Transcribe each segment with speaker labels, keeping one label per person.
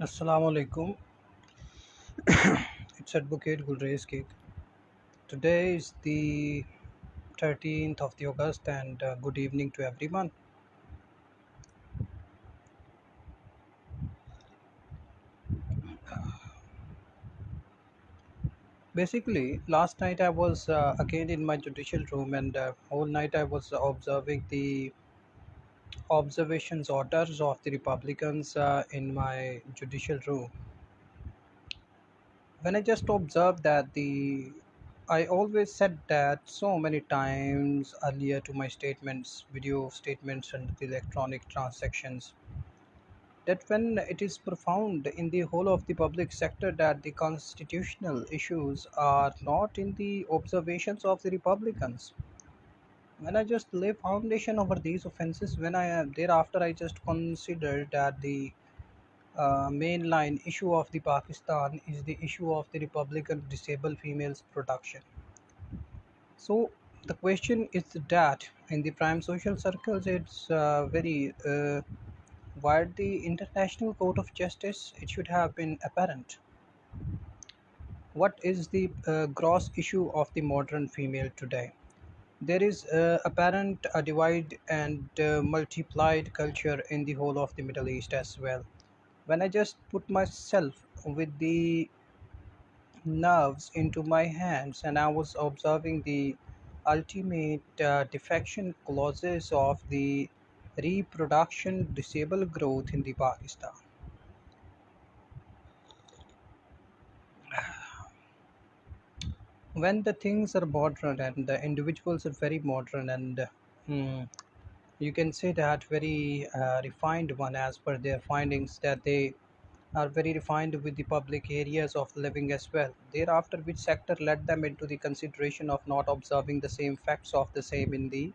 Speaker 1: Assalamu alaikum. It's Advocate Gulraiz Cake. Today is the 13th of the August and good evening to everyone. Basically, last night I was again in my judicial room and whole night I was observing the observations orders of the Republicans in my judicial room. When I just observed that I always said that so many times earlier to my statements, video statements and the electronic transactions, that when it is profound in the whole of the public sector that the constitutional issues are not in the observations of the Republicans. When I just lay foundation over these offenses, when I thereafter I just consider that the mainline issue of the Pakistan is the issue of the Republican disabled females protection. So the question is that in the prime social circles, it's very why the International Court of Justice, it should have been apparent. What is the gross issue of the modern female today? There is apparent a divide and multiplied culture in the whole of the Middle East as well. When I just put myself with the nerves into my hands and I was observing the ultimate defection clauses of the reproduction disabled growth in the Pakistan. When the things are modern and the individuals are very modern and mm, you can say that very refined one as per their findings, that they are very refined with the public areas of living as well, thereafter which sector led them into the consideration of not observing the same facts of the same in the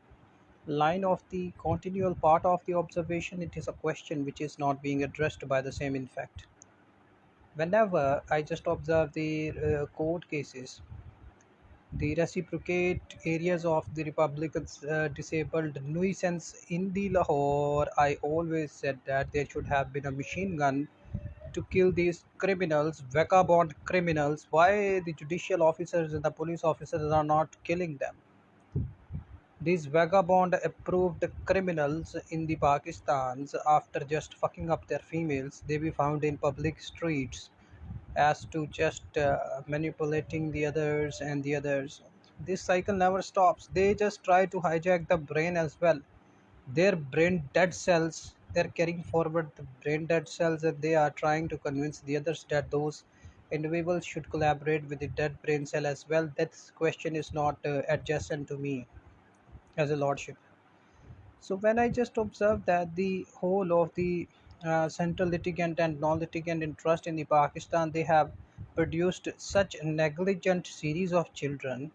Speaker 1: line of the continual part of the observation. It is a question which is not being addressed by the same. In fact, whenever I just observe the court cases, the reciprocate areas of the Republicans disabled nuisance in the Lahore, I always said that there should have been a machine gun to kill these criminals, vagabond criminals. Why the judicial officers and the police officers are not killing them? These vagabond approved criminals in the Pakistans, after just fucking up their females, they be found in public streets as to just manipulating the others and the others. This cycle never stops. They just try to hijack the brain as well. Their brain dead cells, they're carrying forward the brain dead cells, and they are trying to convince the others that those individuals should collaborate with the dead brain cell as well. That question is not adjacent to me as a lordship. So when I just observed that the whole of the central litigant and non-litigant interest in the Pakistan, they have produced such a negligent series of children.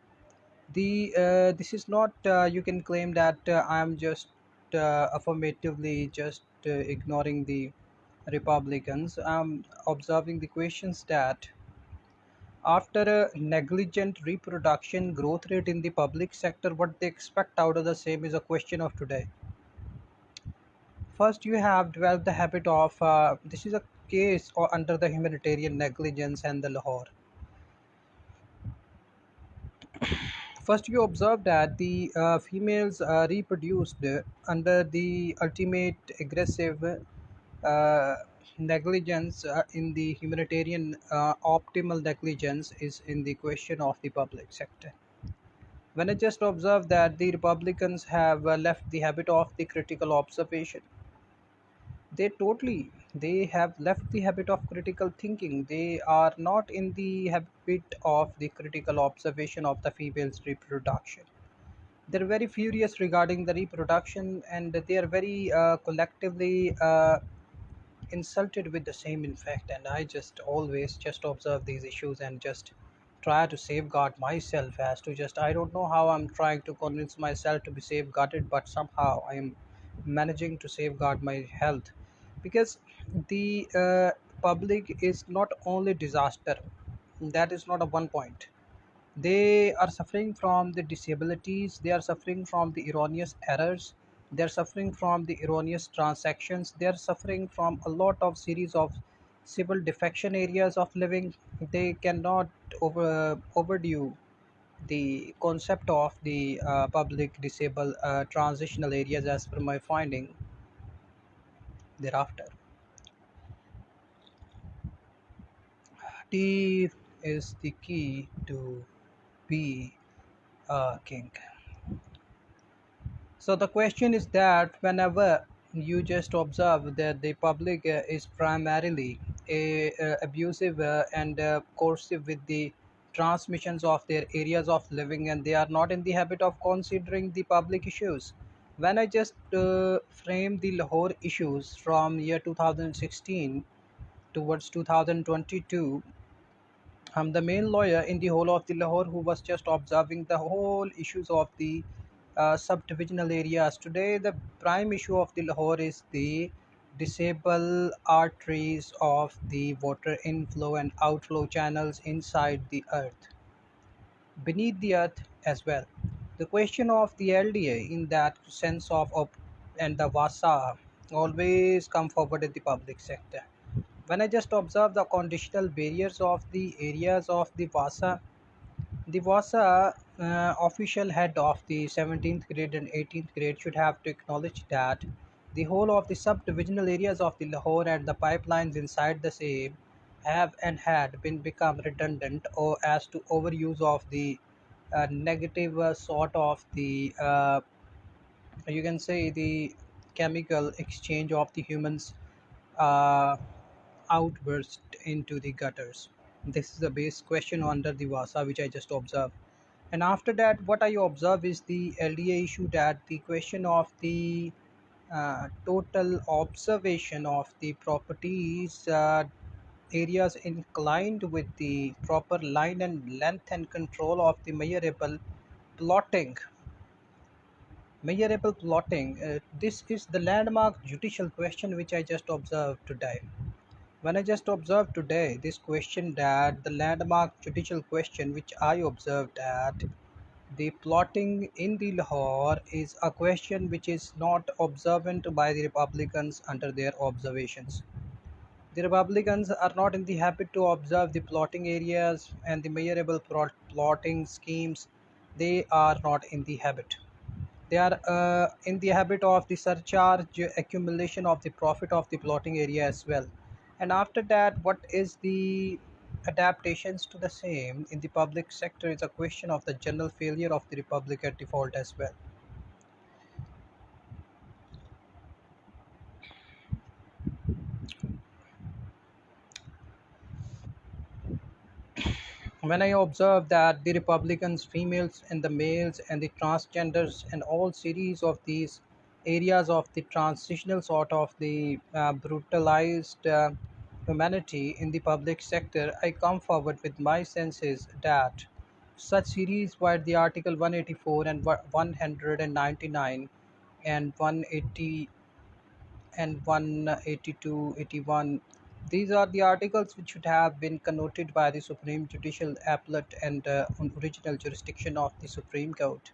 Speaker 1: The this is not you can claim that I am just affirmatively just ignoring the Republicans. I'm observing the questions that after a negligent reproduction growth rate in the public sector, what they expect out of the same is a question of today. First, you have developed the habit of this is a case or under the humanitarian negligence and the Lahore. First, you observe that the females reproduced under the ultimate aggressive uh, negligence in the humanitarian optimal negligence is in the question of the public sector. When I just observe that the Republicans have left the habit of the critical observation, they have left the habit of critical thinking. They are not in the habit of the critical observation of the female's reproduction. They're very furious regarding the reproduction and they are very collectively insulted with the same, in fact. And I just always just observe these issues and just try to safeguard myself as to just I don't know how I'm trying to convince myself to be safeguarded, but somehow I am managing to safeguard my health. Because the public is not only disaster, that is not a one point. They are suffering from the disabilities, they are suffering from the erroneous errors, they are suffering from the erroneous transactions, they are suffering from a lot of series of civil defection areas of living. They cannot overdo the concept of the public disabled transitional areas as per my finding thereafter. T is the key to be a king. So the question is that whenever you just observe that the public is primarily abusive and coercive with the transmissions of their areas of living, and they are not in the habit of considering the public issues. When I just frame the Lahore issues from year 2016 towards 2022, I'm the main lawyer in the whole of the Lahore who was just observing the whole issues of the subdivisional areas. Today, the prime issue of the Lahore is the disable arteries of the water inflow and outflow channels inside the earth, beneath the earth as well. The question of the LDA in that sense of and the Vasa always come forward in the public sector. When I just observe the conditional barriers of the areas of the Vasa official head of the 17th grade and 18th grade should have to acknowledge that the whole of the subdivisional areas of the Lahore and the pipelines inside the same have and had been become redundant or as to overuse of the negative sort of the you can say the chemical exchange of the humans uh, outburst into the gutters. This is the base question under the Vasa which I just observed. And after that, what I observe is the LDA issue that the question of the total observation of the properties areas inclined with the proper line and length and control of the plotting measurable plotting. This is the landmark judicial question which I just observed today. When I just observed today this question, that the landmark judicial question which I observed, that the plotting in the Lahore is a question which is not observant by the Republicans under their observations. The Republicans are not in the habit to observe the plotting areas and the plotting schemes. They are not in the habit. They are in the habit of the surcharge accumulation of the profit of the plotting area as well. And after that, what is the adaptations to the same in the public sector is a question of the general failure of the republic at default as well. When I observe that the Republicans, females and the males and the transgenders and all series of these areas of the transitional sort of the brutalized humanity in the public sector, I come forward with my senses that such series were the Article 184 and 199 and 180 and 182, 81. These are the articles which should have been connoted by the Supreme Judicial Appellate and on original jurisdiction of the Supreme Court.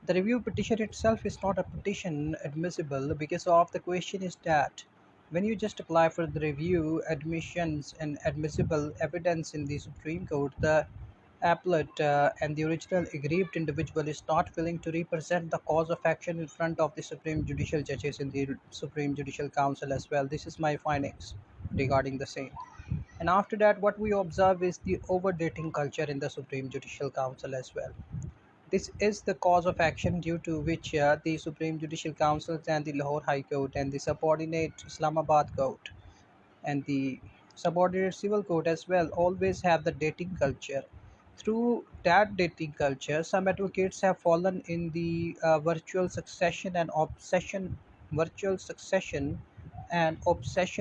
Speaker 1: The review petition itself is not a petition admissible because of the question is that when you just apply for the review, admissions and admissible evidence in the Supreme Court, the appellate and the original aggrieved individual is not willing to represent the cause of action in front of the Supreme Judicial Judges in the Supreme Judicial Council as well. This is my findings regarding the same. And after that, what we observe is the overdating culture in the Supreme Judicial Council as well. This is the cause of action due to which the Supreme Judicial Council and the Lahore High Court and the subordinate Islamabad Court and the subordinate civil court as well always have the dating culture. Through that dating culture, some advocates have fallen in the virtual succession and obsession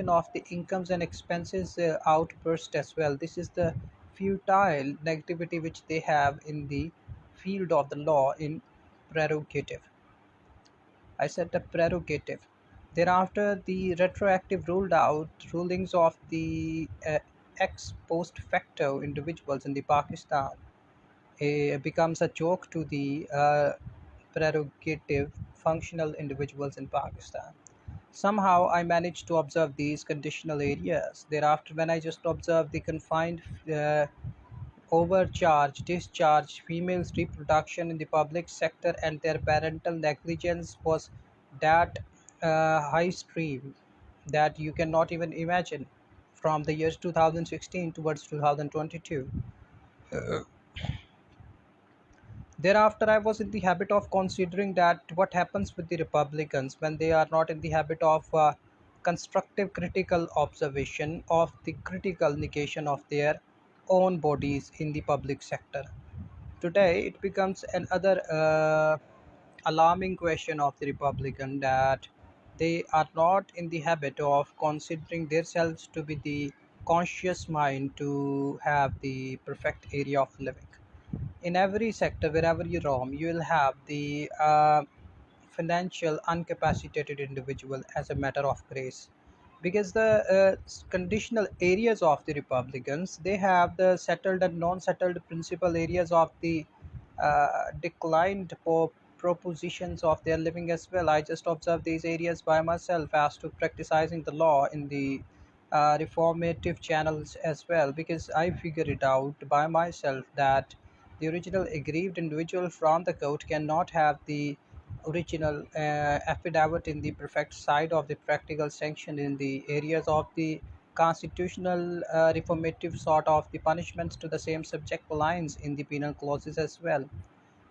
Speaker 1: of the incomes and expenses outburst as well. This is the futile negativity which they have in the field of the law in prerogative. I said the prerogative. Thereafter, the retroactive ruled out rulings of the ex post facto individuals in the Pakistan becomes a joke to the prerogative functional individuals in Pakistan. Somehow I managed to observe these conditional areas. Thereafter, when I just observed the confined, overcharge, discharge, females' reproduction in the public sector, and their parental negligence was that high stream that you cannot even imagine from the years 2016 towards 2022. Thereafter, I was in the habit of considering that what happens with the Republicans when they are not in the habit of constructive critical observation of the critical negation of their own bodies in the public sector. Today, it becomes another alarming question of the Republican that they are not in the habit of considering themselves to be the conscious mind to have the perfect area of living. In every sector, wherever you roam, you will have the financial incapacitated individual as a matter of grace, because the conditional areas of the Republicans, they have the settled and non-settled principal areas of the declined propositions of their living as well. I just observe these areas by myself as to practicing the law in the reformative channels as well, because I figure it out by myself that the original aggrieved individual from the court cannot have the original affidavit in the perfect side of the practical sanction in the areas of the constitutional reformative sort of the punishments to the same subject lines in the penal clauses as well.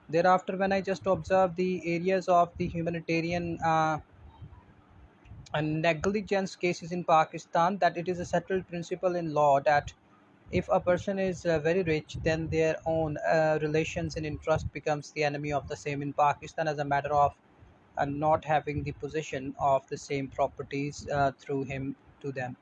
Speaker 1: Thereafter, when I just observe the areas of the humanitarian and negligence cases in Pakistan, that it is a settled principle in law that if a person is very rich, then their own relations and interest becomes the enemy of the same in Pakistan as a matter of not having the possession of the same properties through him to them.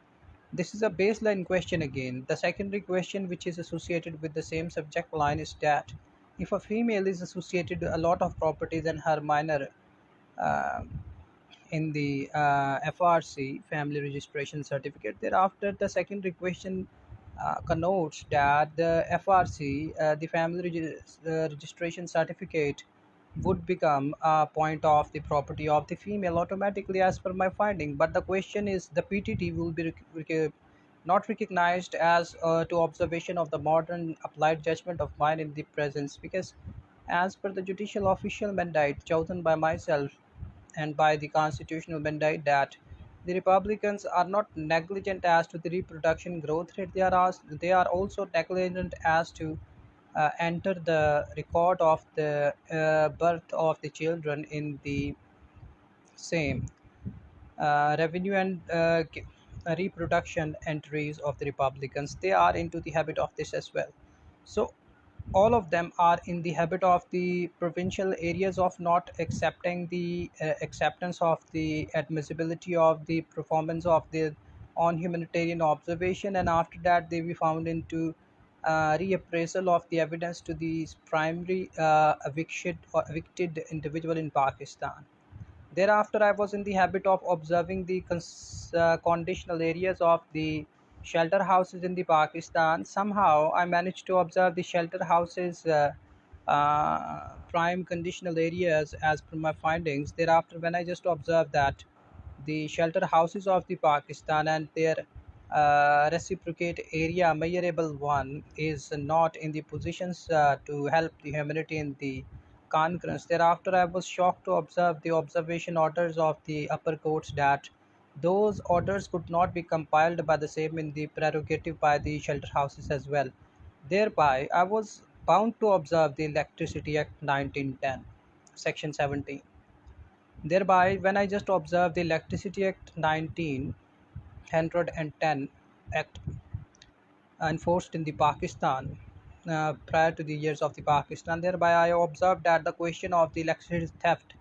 Speaker 1: This is a baseline question again. The secondary question, which is associated with the same subject line, is that if a female is associated with a lot of properties and her minor uh, in the FRC, Family Registration Certificate. Thereafter, the secondary question connotes that the FRC, the Registration Certificate, would become a point of the property of the female automatically as per my finding. But the question is the PTT will be not recognized as to observation of the modern applied judgment of mine in the presence, because as per the judicial official mandate chosen by myself and by the constitutional mandate, that the Republicans are not negligent as to the reproduction growth rate. They are also negligent as to enter the record of the birth of the children in the same revenue and reproduction entries of the Republicans. They are into the habit of this as well. So all of them are in the habit of the provincial areas of not accepting the acceptance of the admissibility of the performance of the on humanitarian observation, and after that they be found into reappraisal of the evidence to the primary evicted individual in Pakistan. Thereafter, I was in the habit of observing the conditional areas of the shelter houses in the Pakistan. Somehow, I managed to observe the shelter houses prime conditional areas as per my findings. Thereafter, when I just observed that the shelter houses of the Pakistan and their reciprocate area measurable one is not in the positions to help the humanity in the concurrence. Thereafter, I was shocked to observe the observation orders of the upper courts that those orders could not be compiled by the same in the prerogative by the shelter houses as well. Thereby, I was bound to observe the Electricity Act 1910, Section 17. Thereby, when I just observed the Electricity Act 1910 Act enforced in the Pakistan prior to the years of the Pakistan, thereby I observed that the question of the electricity theft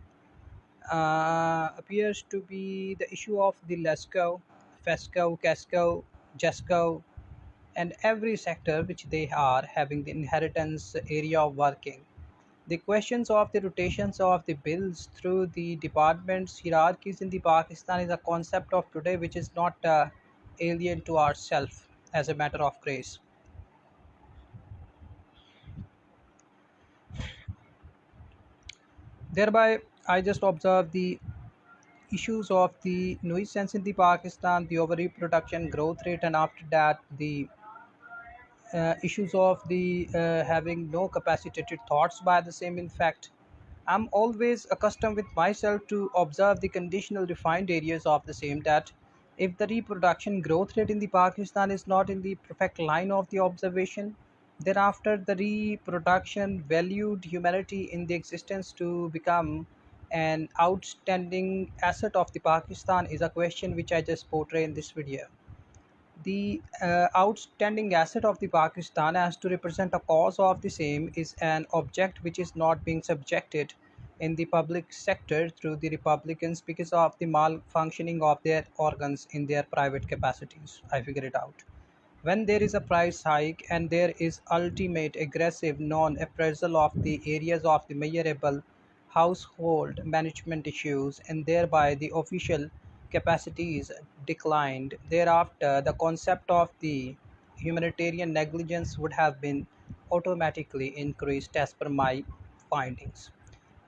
Speaker 1: appears to be the issue of the LESCO, FESCO, CASCO, JESCO, and every sector which they are having the inheritance area of working. The questions of the rotations of the bills through the departments hierarchies in the Pakistan is a concept of today which is not alien to ourselves as a matter of grace. Thereby, I just observe the issues of the nuisance in the Pakistan, the overreproduction growth rate, and after that the issues of the having no capacitated thoughts by the same. In fact, I'm always accustomed with myself to observe the conditional refined areas of the same, that if the reproduction growth rate in the Pakistan is not in the perfect line of the observation, thereafter the reproduction valued humanity in the existence to become an outstanding asset of the Pakistan is a question which I just portray in this video. The outstanding asset of the Pakistan as to represent a cause of the same is an object which is not being subjected in the public sector through the Republicans because of the malfunctioning of their organs in their private capacities. I figure it out. When there is a price hike and there is ultimate aggressive non-appraisal of the areas of the measurable household management issues and thereby the official capacities declined, thereafter the concept of the humanitarian negligence would have been automatically increased as per my findings,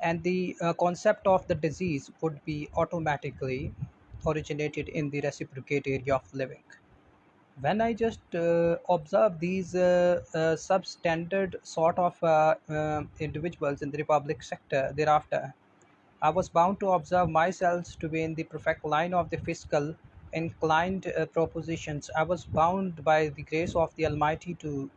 Speaker 1: and the concept of the disease would be automatically originated in the reciprocate area of living. When I just observe these substandard sort of individuals in the public sector, thereafter, I was bound to observe myself to be in the perfect line of the fiscal inclined propositions. I was bound by the grace of the Almighty to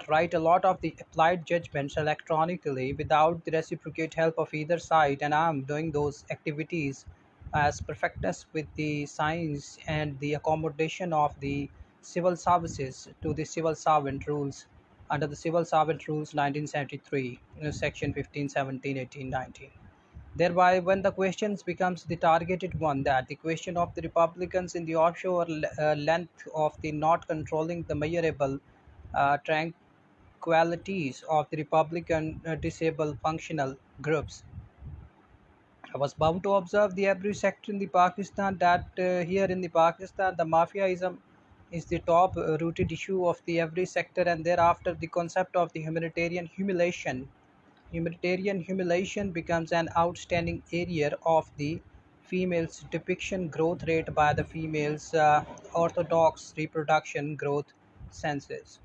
Speaker 1: write a lot of the applied judgments electronically without the reciprocate help of either side, and I am doing those activities as perfectness with the science and the accommodation of the civil services to the civil servant rules under the Civil Servant Rules 1973, Section 15, 17, 18, 19. Thereby, when the questions becomes the targeted one, that the question of the Republicans in the offshore length of the not controlling the measurable tranquilities of the Republican disabled functional groups, I was bound to observe the every sector in the Pakistan that here in the Pakistan the mafiaism is the top rooted issue of the every sector, and thereafter the concept of the humanitarian humiliation becomes an outstanding area of the females depiction growth rate by the females orthodox reproduction growth census.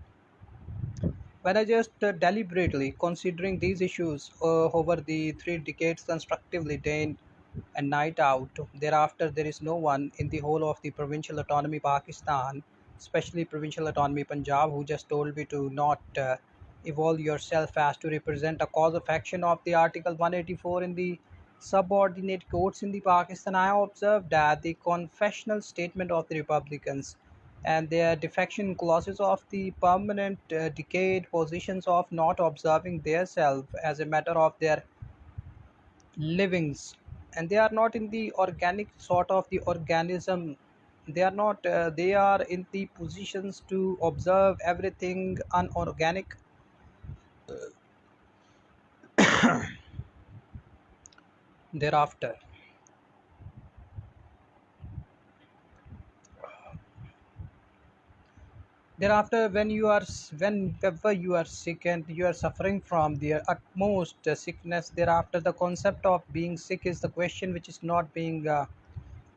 Speaker 1: When I just deliberately considering these issues over the 3 decades constructively day in and night out, thereafter there is no one in the whole of the provincial autonomy Pakistan, especially provincial autonomy Punjab, who just told me to not evolve yourself as to represent a cause of action of the Article 184 in the subordinate courts in the Pakistan. I have observed that the confessional statement of the Republicans and their defection clauses of the permanent decayed positions of not observing their self as a matter of their livings, and they are not in the organic sort of the organism. They are not they are in the positions to observe everything unorganic. Thereafter thereafter whenever you are sick and you are suffering from the utmost sickness, thereafter the concept of being sick is the question which is not being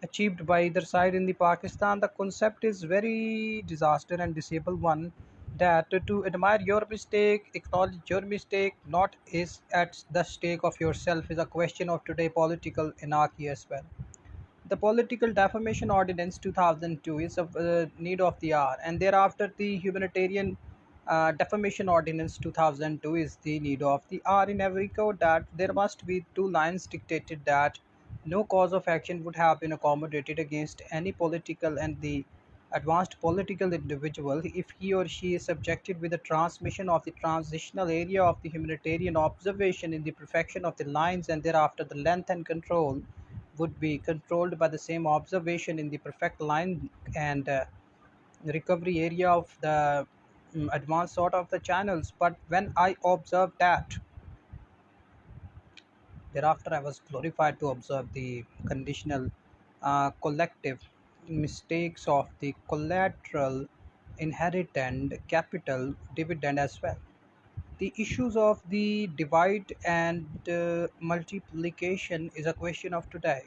Speaker 1: achieved by either side in the Pakistan. The concept is very disaster and disable one, that to admire your mistake, acknowledge your mistake, not is at the stake of yourself, is a question of today political anarchy as well. The Political Defamation Ordinance 2002 is a need of the hour, and thereafter the Humanitarian Defamation Ordinance 2002 is the need of the hour in every code, that there must be two lines dictated that no cause of action would have been accommodated against any political and the advanced political individual if he or she is subjected with the transmission of the transitional area of the humanitarian observation in the perfection of the lines, and thereafter the length and control would be controlled by the same observation in the perfect line and recovery area of the advanced sort of the channels. But when I observed that, thereafter I was glorified to observe the conditional collective mistakes of the collateral inherited capital dividend as well. The issues of the divide and multiplication is a question of today.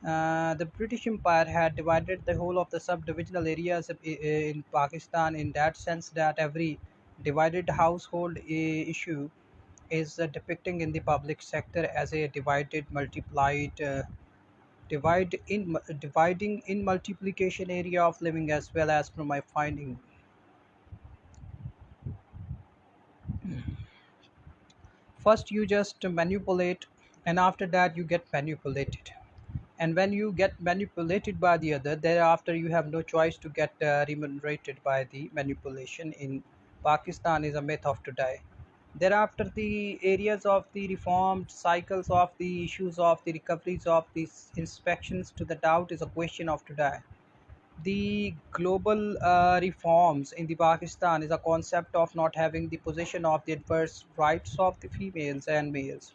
Speaker 1: The British Empire had divided the whole of the subdivisional areas in Pakistan in that sense that every divided household issue is depicting in the public sector as a divided, multiplied, dividing in multiplication area of living as well as from my finding. First, you just manipulate, and after that, you get manipulated. And when you get manipulated by the other, thereafter you have no choice to get remunerated by the manipulation. In Pakistan is a myth of today. Thereafter, the areas of the reformed cycles of the issues of the recoveries of these inspections to the doubt is a question of today. The global reforms in the Pakistan is a concept of not having the possession of the adverse rights of the females and males.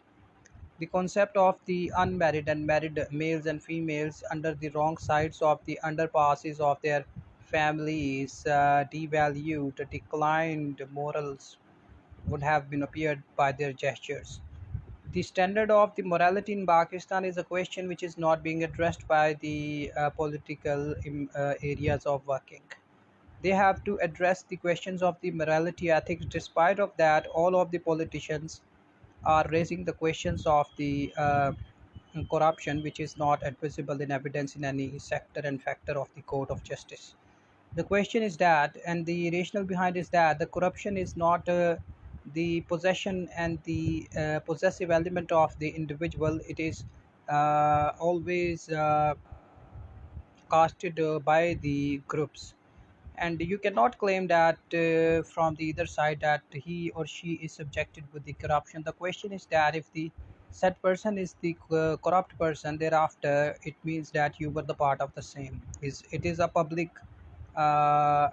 Speaker 1: The concept of the unmarried and married males and females under the wrong sides of the underpasses of their families devalued, declined morals would have been appeared by their gestures. The standard of the morality in Pakistan is a question which is not being addressed by the political areas of working. They have to address the questions of the morality ethics. Despite of that, all of the politicians are raising the questions of the corruption, which is not admissible in evidence in any sector and factor of the court of justice. The question is that, and the rationale behind is that the corruption is not the possession and the possessive element of the individual. It is always casted by the groups, and you cannot claim that from the other side that he or she is subjected with the corruption. The question is that if the said person is the corrupt person, thereafter it means that you were the part of the same. Is it is a public uh,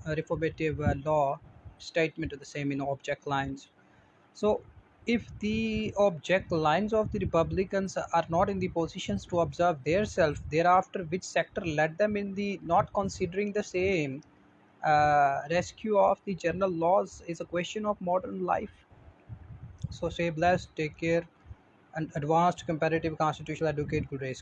Speaker 1: reformative law statement of the same in object lines. So, if the object lines of the Republicans are not in the positions to observe their self, thereafter which sector led them in the not considering the same rescue of the general laws is a question of modern life. So, stay blessed, take care, and advanced comparative constitutional advocate Gulraiz.